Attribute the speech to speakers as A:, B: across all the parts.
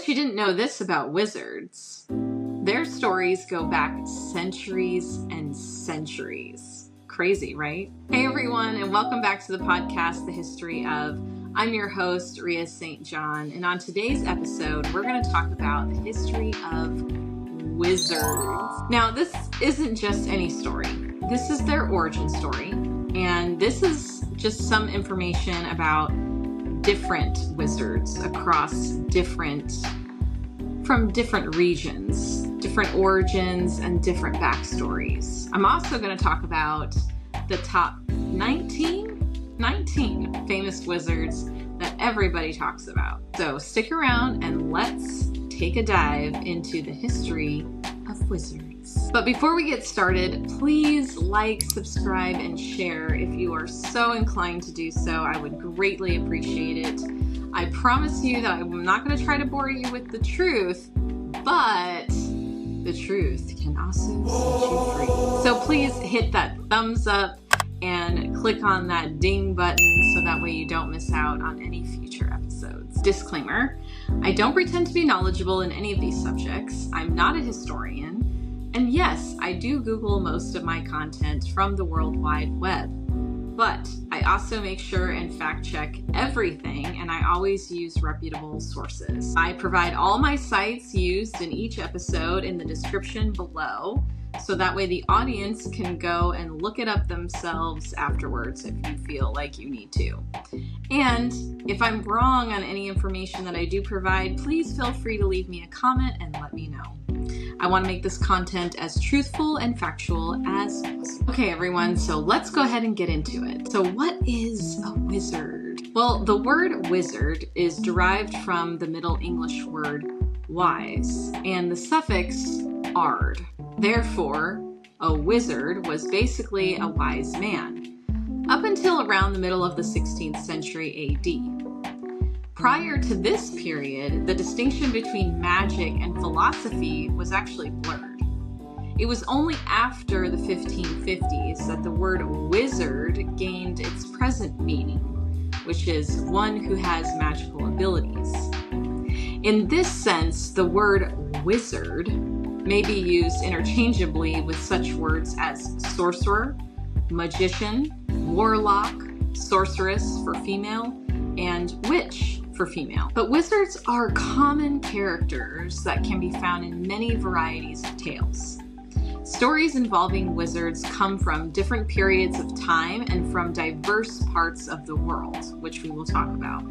A: bet you didn't know this about wizards. Their stories go back centuries and centuries. Crazy, right? Hey everyone, and welcome back to the podcast, The History Of. I'm your host, Ria St. John, and on today's episode, we're going to talk about the history of wizards. Now, this isn't just any story. This is their origin story, and this is just some information about different wizards from different regions, different origins, and different backstories. I'm also going to talk about the top 19 famous wizards that everybody talks about. So stick around and let's take a dive into the history of wizards. But before we get started, please like, subscribe, and share if you are so inclined to do so. I would greatly appreciate it. I promise you that I'm not going to try to bore you with the truth, but the truth can also set you free. So please hit that thumbs up and click on that ding button so that way you don't miss out on any future episodes. Disclaimer, I don't pretend to be knowledgeable in any of these subjects. I'm not a historian. And yes, I do Google most of my content from the World Wide Web. But I also make sure and fact check everything, and I always use reputable sources. I provide all my sites used in each episode in the description below, so that way the audience can go and look it up themselves afterwards if you feel like you need to. And if I'm wrong on any information that I do provide, please feel free to leave me a comment and let me know. I want to make this content as truthful and factual as possible. Okay, everyone, so let's go ahead and get into it. So what is a wizard? Well, the word wizard is derived from the Middle English word wise and the suffix ard. Therefore, a wizard was basically a wise man, up until around the middle of the 16th century AD. Prior to this period, the distinction between magic and philosophy was actually blurred. It was only after the 1550s that the word wizard gained its present meaning, which is one who has magical abilities. In this sense, the word wizard may be used interchangeably with such words as sorcerer, magician, warlock, sorceress for female, and witch for female. But wizards are common characters that can be found in many varieties of tales. Stories involving wizards come from different periods of time and from diverse parts of the world, which we will talk about.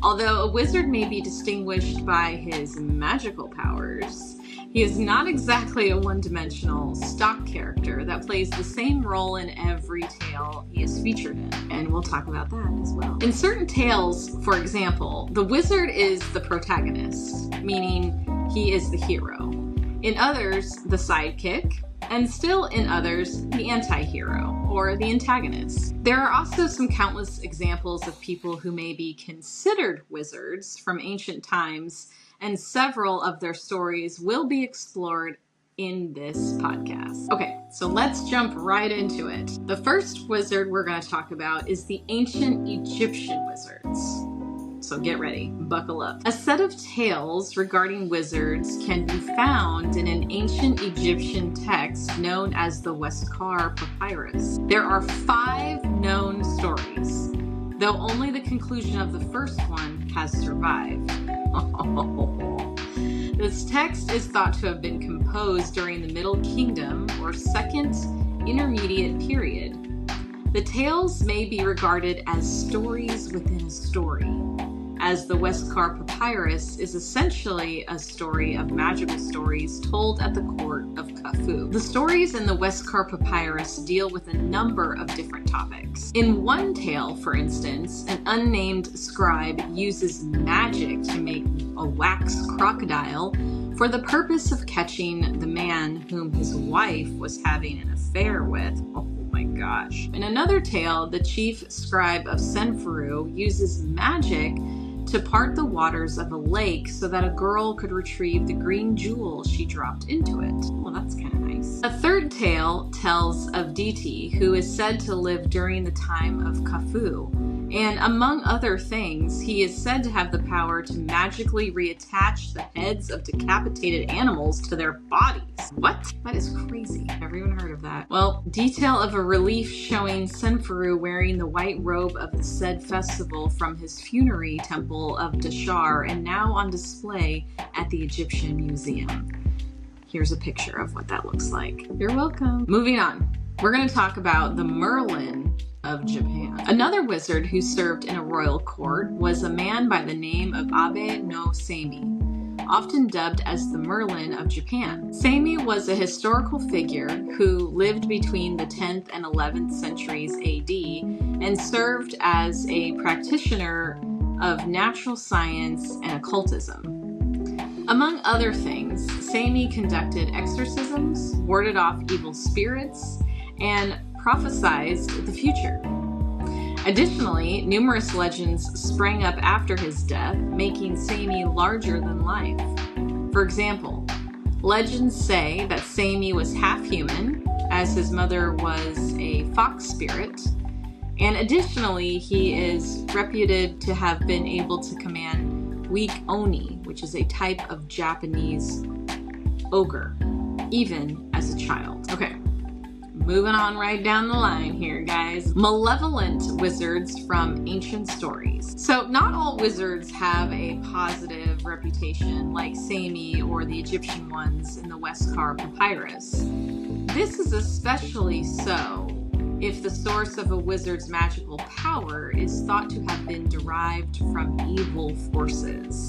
A: Although a wizard may be distinguished by his magical powers, he is not exactly a one-dimensional stock character that plays the same role in every tale he is featured in, and we'll talk about that as well. In certain tales, for example, the wizard is the protagonist, meaning he is the hero. In others, the sidekick, and still in others, the anti-hero, or the antagonist. There are also some countless examples of people who may be considered wizards from ancient times, and several of their stories will be explored in this podcast. Okay, so let's jump right into it. The first wizard we're going to talk about is the ancient Egyptian wizards. So get ready, buckle up. A set of tales regarding wizards can be found in an ancient Egyptian text known as the Westcar Papyrus. There are 5 known stories, though only the conclusion of the first one has survived. This text is thought to have been composed during the Middle Kingdom or Second Intermediate period. The tales may be regarded as stories within a story, as the Westcar Papyrus is essentially a story of magical stories told at the court of Khufu. The stories in the Westcar Papyrus deal with a number of different topics. In one tale, for instance, an unnamed scribe uses magic to make a wax crocodile for the purpose of catching the man whom his wife was having an affair with. Oh my gosh. In another tale, the chief scribe of Senfuru uses magic to part the waters of a lake so that a girl could retrieve the green jewel she dropped into it. Well, that's kind of nice. A third tale tells of Diti, who is said to live during the time of Khufu And among other things, he is said to have the power to magically reattach the heads of decapitated animals to their bodies. What? That is crazy. Never even heard of that. Well, detail of a relief showing Senfuru wearing the white robe of the said festival from his funerary temple of Dashar and now on display at the Egyptian Museum. Here's a picture of what that looks like. You're welcome. Moving on. We're going to talk about the Merlin of Japan. Another wizard who served in a royal court was a man by the name of Abe no Seimi, often dubbed as the Merlin of Japan. Seimi was a historical figure who lived between the 10th and 11th centuries AD and served as a practitioner of natural science and occultism. Among other things, Seimi conducted exorcisms, warded off evil spirits, and prophesied the future. Additionally, numerous legends sprang up after his death, making Seimi larger than life. For example, legends say that Seimi was half human, as his mother was a fox spirit, and additionally, he is reputed to have been able to command weak Oni, which is a type of Japanese ogre, even as a child. Okay. Moving on right down the line here, guys. Malevolent wizards from ancient stories. So not all wizards have a positive reputation like Seimi or the Egyptian ones in the Westcar Papyrus. This is especially so if the source of a wizard's magical power is thought to have been derived from evil forces.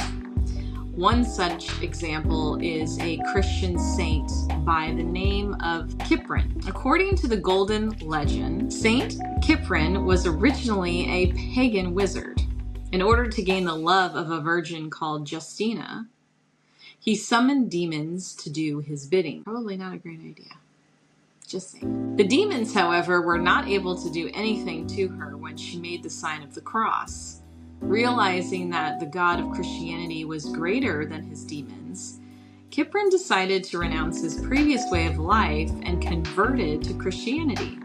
A: One such example is a Christian saint by the name of Kiprin. According to the Golden Legend, Saint Kiprin was originally a pagan wizard. In order to gain the love of a virgin called Justina, he summoned demons to do his bidding. Probably not a great idea. Just saying. The demons, however, were not able to do anything to her when she made the sign of the cross. Realizing that the God of Christianity was greater than his demons, Kiprin decided to renounce his previous way of life and converted to Christianity.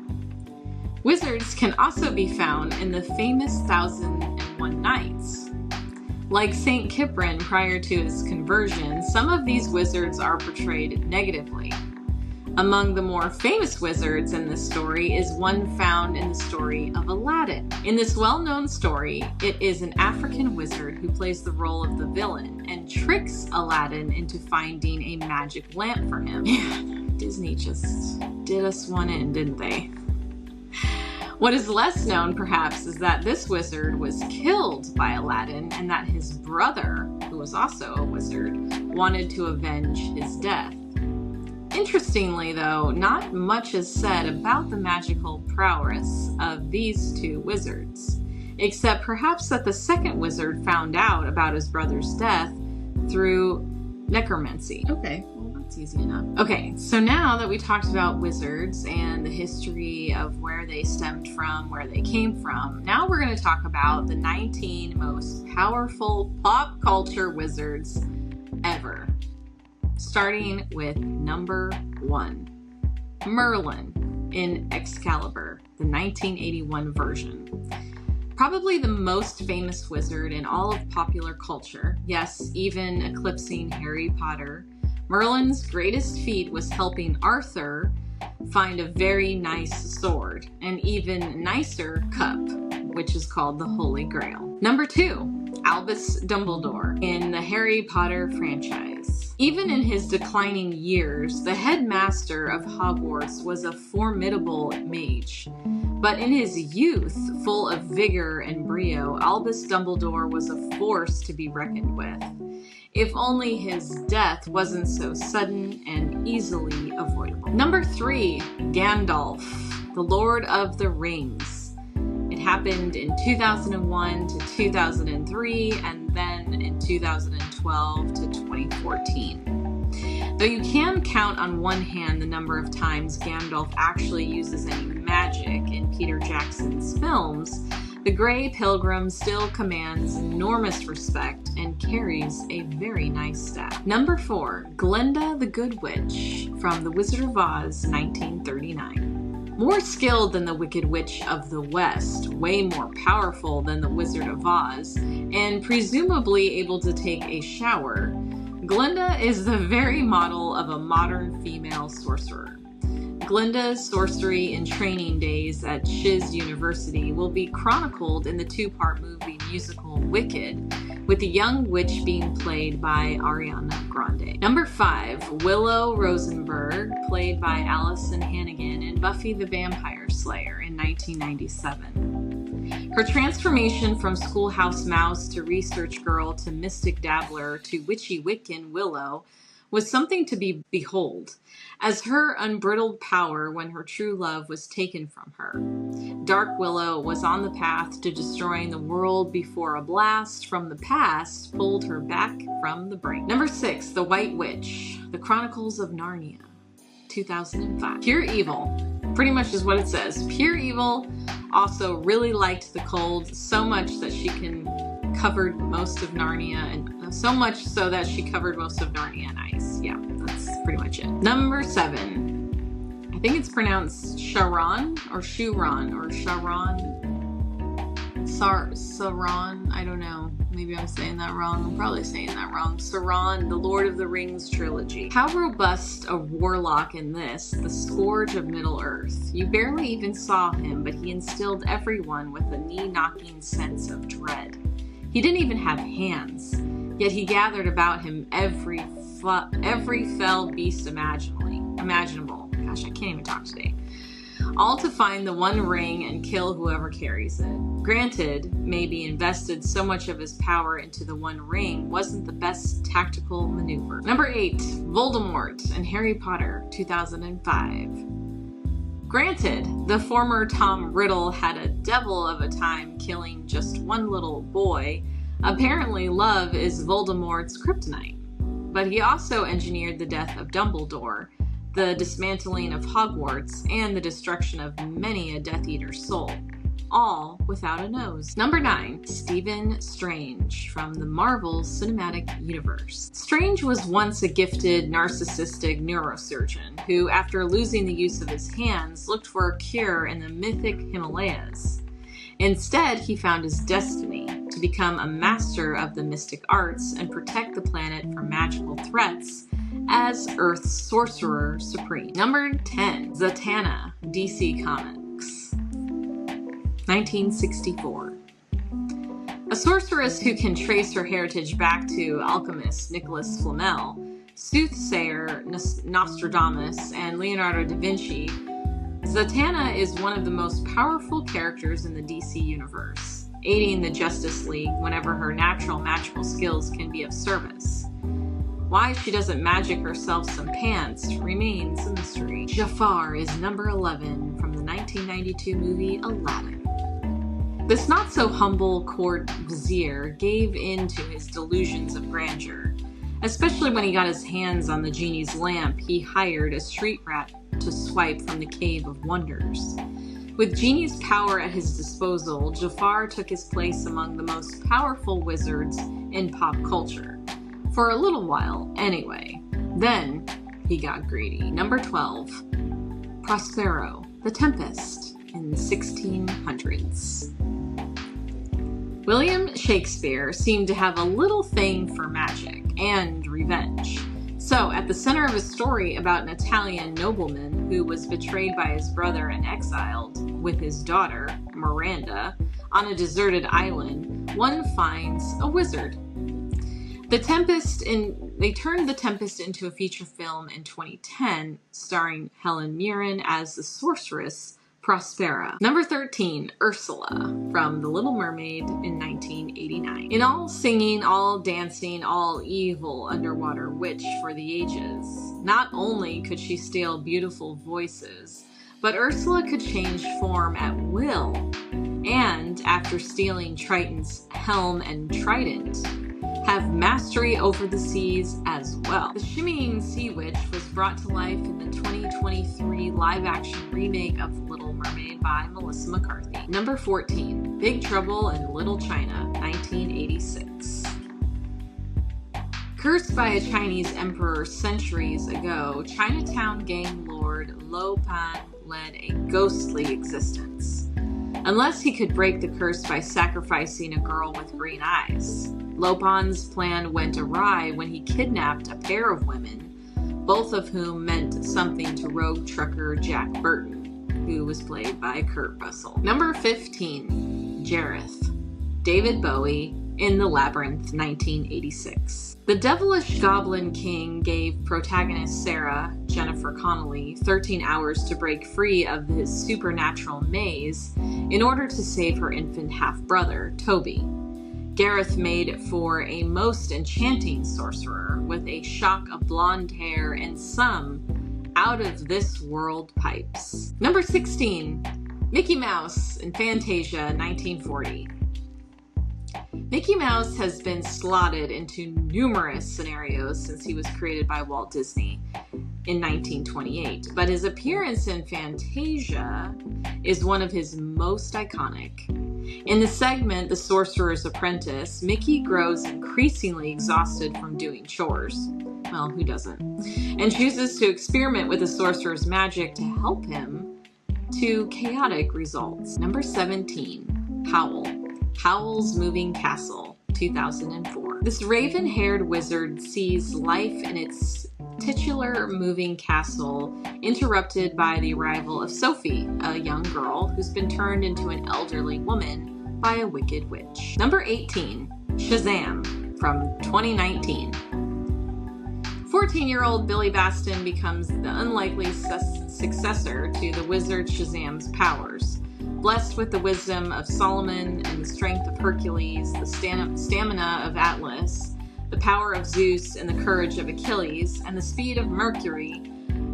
A: Wizards can also be found in the famous 1001 Nights. Like Saint Kiprin prior to his conversion, some of these wizards are portrayed negatively. Among the more famous wizards in this story is one found in the story of Aladdin. In this well-known story, it is an African wizard who plays the role of the villain and tricks Aladdin into finding a magic lamp for him. Man, Disney just did us one in, didn't they? What is less known, perhaps, is that this wizard was killed by Aladdin and that his brother, who was also a wizard, wanted to avenge his death. Interestingly, though, not much is said about the magical prowess of these two wizards, except perhaps that the second wizard found out about his brother's death through necromancy. Okay, well, that's easy enough. Okay, so now that we talked about wizards and the history of where they stemmed from, where they came from, now we're going to talk about the 19 most powerful pop culture wizards ever. Starting with number 1, Merlin in Excalibur, the 1981 version. Probably the most famous wizard in all of popular culture, yes, even eclipsing Harry Potter, Merlin's greatest feat was helping Arthur find a very nice sword, an even nicer cup, which is called the Holy Grail. Number 2, Albus Dumbledore in the Harry Potter franchise. Even in his declining years, the headmaster of Hogwarts was a formidable mage. But in his youth, full of vigor and brio, Albus Dumbledore was a force to be reckoned with. If only his death wasn't so sudden and easily avoidable. Number 3, Gandalf, the Lord of the Rings. It happened in 2001 to 2003, and then in 2012 to 2014. Though you can count on one hand the number of times Gandalf actually uses any magic in Peter Jackson's films, the Grey Pilgrim still commands enormous respect and carries a very nice staff. Number 4, Glinda the Good Witch from The Wizard of Oz, 1939. More skilled than the Wicked Witch of the West, way more powerful than the Wizard of Oz, and presumably able to take a shower, Glinda is the very model of a modern female sorcerer. Glinda's sorcery and training days at Shiz University will be chronicled in the two-part movie musical Wicked, with the young witch being played by Ariana Grande. Number 5, Willow Rosenberg, played by Allison Hannigan in Buffy the Vampire Slayer in 1997. Her transformation from schoolhouse mouse to research girl to mystic dabbler to witchy Wiccan Willow was something to behold, as her unbridled power when her true love was taken from her. Dark Willow was on the path to destroying the world before a blast from the past pulled her back from the brink. Number 6, The White Witch, The Chronicles of Narnia, 2005. Pure evil, pretty much is what it says. Pure evil also really liked the cold so much that she covered most of Narnia, and so much so that she covered most of Narnia in ice. Yeah, that's pretty much it. Number 7, I think it's pronounced Sharon or Shuron or Sharon. Saron, I don't know. Maybe I'm saying that wrong. I'm probably saying that wrong. Sauron, the Lord of the Rings trilogy. How robust a warlock in this, the Scourge of Middle-earth. You barely even saw him, but he instilled everyone with a knee-knocking sense of dread. He didn't even have hands, yet he gathered about him every fell beast imaginable. Gosh, I can't even talk today. All to find the one ring and kill whoever carries it. Granted, maybe invested so much of his power into the one ring wasn't the best tactical maneuver. Number 8, Voldemort and Harry Potter, 2005. Granted, the former Tom Riddle had a devil of a time killing just one little boy. Apparently, love is Voldemort's kryptonite. But he also engineered the death of Dumbledore, the dismantling of Hogwarts, and the destruction of many a Death Eater's soul. All without a nose. Number 9, Stephen Strange from the Marvel Cinematic Universe. Strange was once a gifted, narcissistic neurosurgeon who, after losing the use of his hands, looked for a cure in the mythic Himalayas. Instead, he found his destiny to become a master of the mystic arts and protect the planet from magical threats as Earth's sorcerer supreme. Number 10, Zatanna, DC Comics, 1964. A sorceress who can trace her heritage back to alchemist Nicholas Flamel, soothsayer Nostradamus, and Leonardo da Vinci, Zatanna is one of the most powerful characters in the DC universe, aiding the Justice League whenever her natural magical skills can be of service. Why she doesn't magic herself some pants remains a mystery. Jafar is number 11 from the 1992 movie Aladdin. This not-so-humble court vizier gave in to his delusions of grandeur, especially when he got his hands on the genie's lamp he hired a street rat to swipe from the Cave of Wonders. With genie's power at his disposal, Jafar took his place among the most powerful wizards in pop culture. For a little while, anyway. Then, he got greedy. Number 12, Prospero, the Tempest, in the 1600s. William Shakespeare seemed to have a little thing for magic and revenge. So, at the center of a story about an Italian nobleman who was betrayed by his brother and exiled with his daughter, Miranda, on a deserted island, one finds a wizard. They turned The Tempest into a feature film in 2010, starring Helen Mirren as the sorceress Prospera. Number 13, Ursula from The Little Mermaid in 1989. In all singing, all dancing, all evil underwater witch for the ages, not only could she steal beautiful voices, but Ursula could change form at will, and after stealing Triton's helm and trident, have mastery over the seas as well. The Shimmying Sea Witch was brought to life in the 2023 live-action remake of The Little Mermaid by Melissa McCarthy. Number 14, Big Trouble in Little China, 1986. Cursed by a Chinese emperor centuries ago, Chinatown gang lord Lo Pan led a ghostly existence. Unless he could break the curse by sacrificing a girl with green eyes. Lopan's plan went awry when he kidnapped a pair of women, both of whom meant something to rogue trucker Jack Burton, who was played by Kurt Russell. Number 15, Jareth, David Bowie in The Labyrinth, 1986. The devilish Goblin King gave protagonist Sarah, Jennifer Connelly, 13 hours to break free of his supernatural maze in order to save her infant half-brother, Toby. Gareth made for a most enchanting sorcerer with a shock of blonde hair and some out-of-this-world pipes. Number 16, Mickey Mouse in Fantasia, 1940. Mickey Mouse has been slotted into numerous scenarios since he was created by Walt Disney in 1928, but his appearance in Fantasia is one of his most iconic. In the segment The Sorcerer's Apprentice, Mickey grows increasingly exhausted from doing chores. Well, who doesn't? And chooses to experiment with the sorcerer's magic to help him to chaotic results. Number 17, Howl. Howl's Moving Castle, 2004. This raven-haired wizard sees life in its titular moving castle interrupted by the arrival of Sophie, a young girl who's been turned into an elderly woman by a wicked witch. Number 18, Shazam, from 2019. 14-year-old Billy Baston becomes the unlikely successor to the wizard Shazam's powers. Blessed with the wisdom of Solomon and the strength of Hercules, the stamina of Atlas, the power of Zeus and the courage of Achilles, and the speed of Mercury,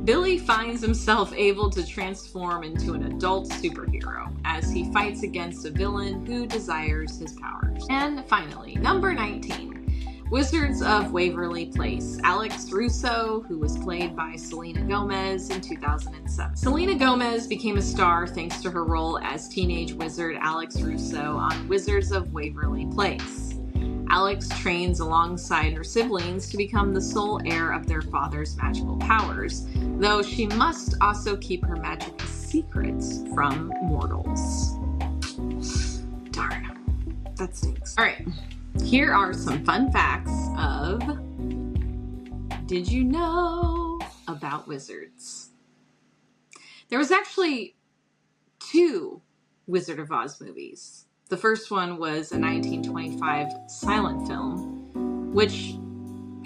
A: Billy finds himself able to transform into an adult superhero as he fights against a villain who desires his powers. And finally, number 19. Wizards of Waverly Place. Alex Russo, who was played by Selena Gomez in 2007. Selena Gomez became a star thanks to her role as teenage wizard Alex Russo on Wizards of Waverly Place. Alex trains alongside her siblings to become the sole heir of their father's magical powers, though she must also keep her magic a secret from mortals. Darn, that stinks. All right. Here are some fun facts of Did You Know About Wizards? There was actually 2 Wizard of Oz movies. The first one was a 1925 silent film, which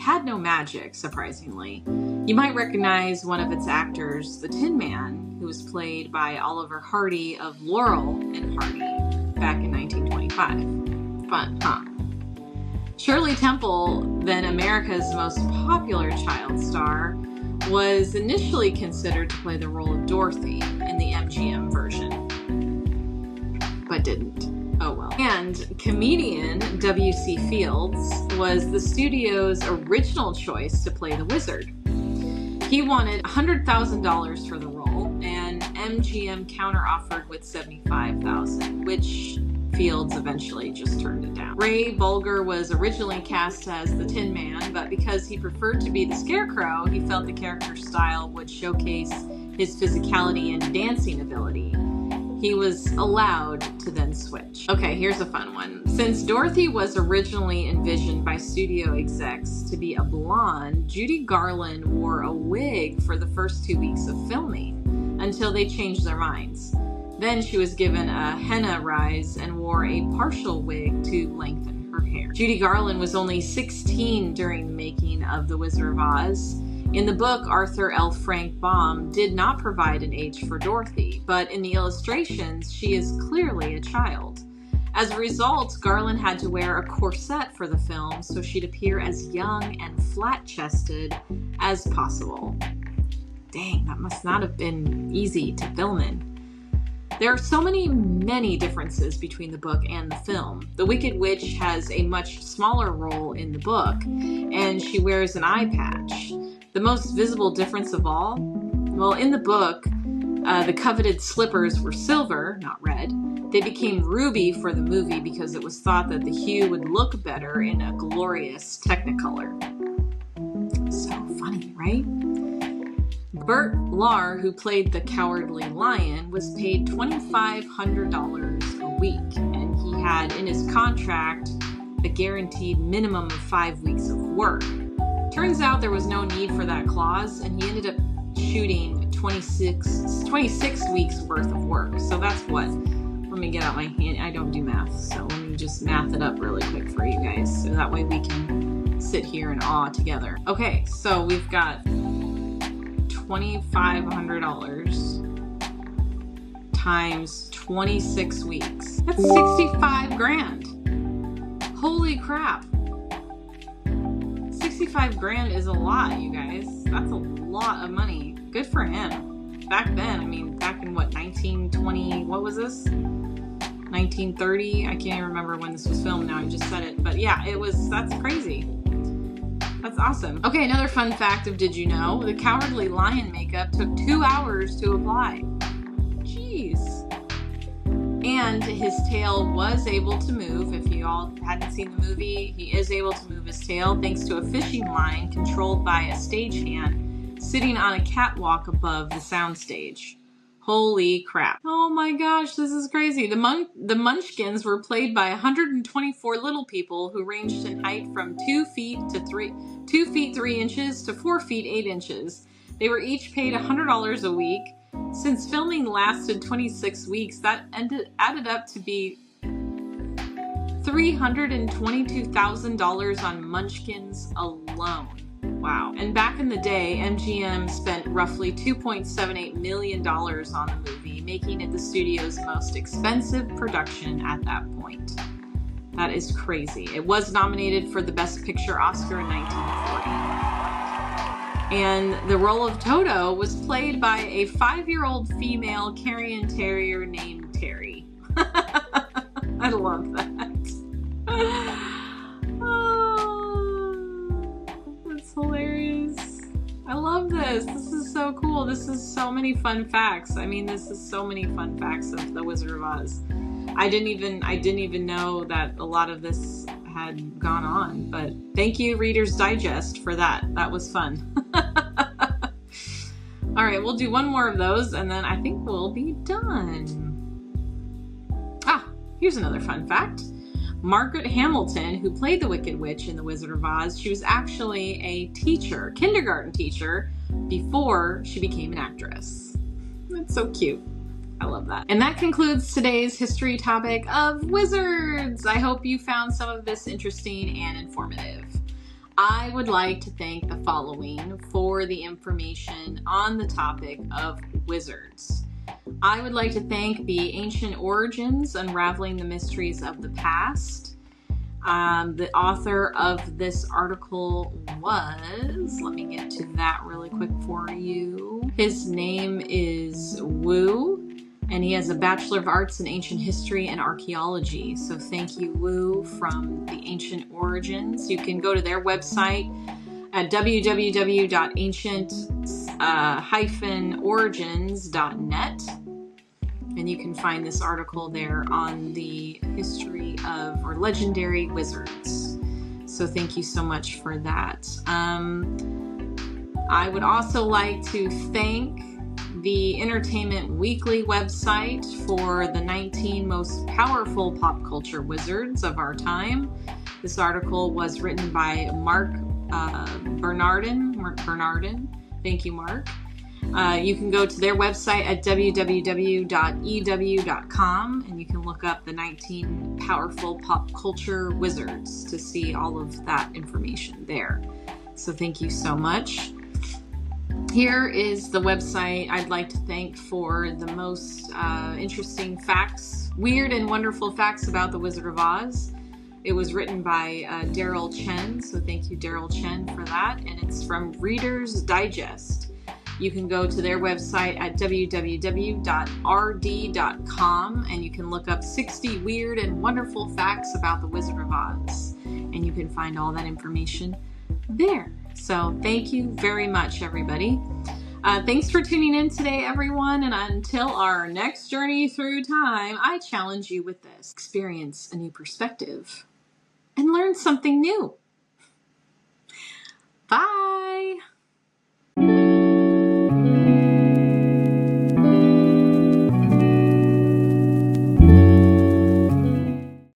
A: had no magic, surprisingly. You might recognize one of its actors, the Tin Man, who was played by Oliver Hardy of Laurel and Hardy back in 1925. Fun, huh? Shirley Temple, then America's most popular child star, was initially considered to play the role of Dorothy in the MGM version, but didn't. Oh well. And comedian W.C. Fields was the studio's original choice to play the wizard. He wanted $100,000 for the role, and MGM counteroffered with $75,000, which Fields eventually just turned it down. Ray Bolger was originally cast as the Tin Man, but because he preferred to be the Scarecrow, he felt the character's style would showcase his physicality and dancing ability. He was allowed to then switch. Okay, here's a fun one. Since Dorothy was originally envisioned by studio execs to be a blonde, Judy Garland wore a wig for the first 2 weeks of filming until they changed their minds. Then she was given a henna rise and wore a partial wig to lengthen her hair. Judy Garland was only 16 during the making of The Wizard of Oz. In the book, Arthur L. Frank Baum did not provide an age for Dorothy, but in the illustrations, she is clearly a child. As a result, Garland had to wear a corset for the film so she'd appear as young and flat-chested as possible. Dang, that must not have been easy to film in. There are so many differences between the book and the film. The Wicked Witch has a much smaller role in the book, and she wears an eye patch. The most visible difference of all? Well, in the book, the coveted slippers were silver, not red. They became ruby for the movie because it was thought that the hue would look better in a glorious Technicolor. So funny, right? Bert Lahr, who played the Cowardly Lion, was paid $2,500 a week, and he had in his contract a guaranteed minimum of 5 weeks of work. Turns out there was no need for that clause, and he ended up shooting 26 weeks worth of work. So that's what? Let me get out my hand. I don't do math, so let me just math it up really quick for you guys, so that way we can sit here in awe together. Okay, so we've got $2,500 times 26 weeks. That's 65 grand. Holy crap. 65 grand is a lot, you guys. That's a lot of money. Good for him. Back then, I mean, back in what, 1920, what was this? 1930? I can't even remember when this was filmed now, I just said it. But yeah, that's crazy. That's awesome. Okay, another fun fact of Did You Know? The Cowardly Lion makeup took 2 hours to apply. Jeez. And his tail was able to move. If you all hadn't seen the movie, he is able to move his tail thanks to a fishing line controlled by a stagehand sitting on a catwalk above the soundstage. Holy crap. Oh my gosh, this is crazy. The Munchkins were played by 124 little people who ranged in height from 2 feet 3 inches to 4 feet 8 inches. They were each paid $100 a week. Since filming lasted 26 weeks, that added up to be $322,000 on Munchkins alone. Wow. And back in the day, MGM spent roughly $2.78 million on the movie, making it the studio's most expensive production at that point. That is crazy. It was nominated for the Best Picture Oscar in 1940. And the role of Toto was played by a 5-year-old female Carrion Terrier named Terry. I love that. Oh, that's hilarious. I love this. This is so cool. This is so many fun facts. I mean, this is so many fun facts of The Wizard of Oz. I didn't even know that a lot of this had gone on, but thank you, Reader's Digest, for that. That was fun. All right, we'll do one more of those, and then I think we'll be done. Here's another fun fact. Margaret Hamilton, who played the Wicked Witch in The Wizard of Oz, she was actually a teacher, kindergarten teacher, before she became an actress. That's so cute. I love that. And that concludes today's history topic of wizards. I hope you found some of this interesting and informative. I would like to thank the following for the information on the topic of wizards. I would like to thank the Ancient Origins, Unraveling the Mysteries of the Past. The author of this article was, let me get to that really quick for you. His name is Wu, and he has a Bachelor of Arts in Ancient History and Archaeology. So thank you, Wu, from the Ancient Origins. You can go to their website at www.ancient-origins.net, and you can find this article there on the history of or legendary wizards. So thank you so much for that. I would also like to thank the Entertainment Weekly website for the 19 most powerful pop culture wizards of our time. This article was written by Mark Bernardin. Thank you, Mark. You can go to their website at www.ew.com, and you can look up the 19 powerful pop culture wizards to see all of that information there. So thank you so much. Here is the website I'd like to thank for the most interesting facts, weird and wonderful facts about the Wizard of Oz. It was written by Daryl Chen, so thank you, Daryl Chen, for that. And it's from Reader's Digest. You can go to their website at www.rd.com, and you can look up 60 weird and wonderful facts about the Wizard of Oz. And you can find all that information there. So thank you very much, everybody. Thanks for tuning in today, everyone. And until our next journey through time, I challenge you with this. Experience a new perspective and learn something new. Bye.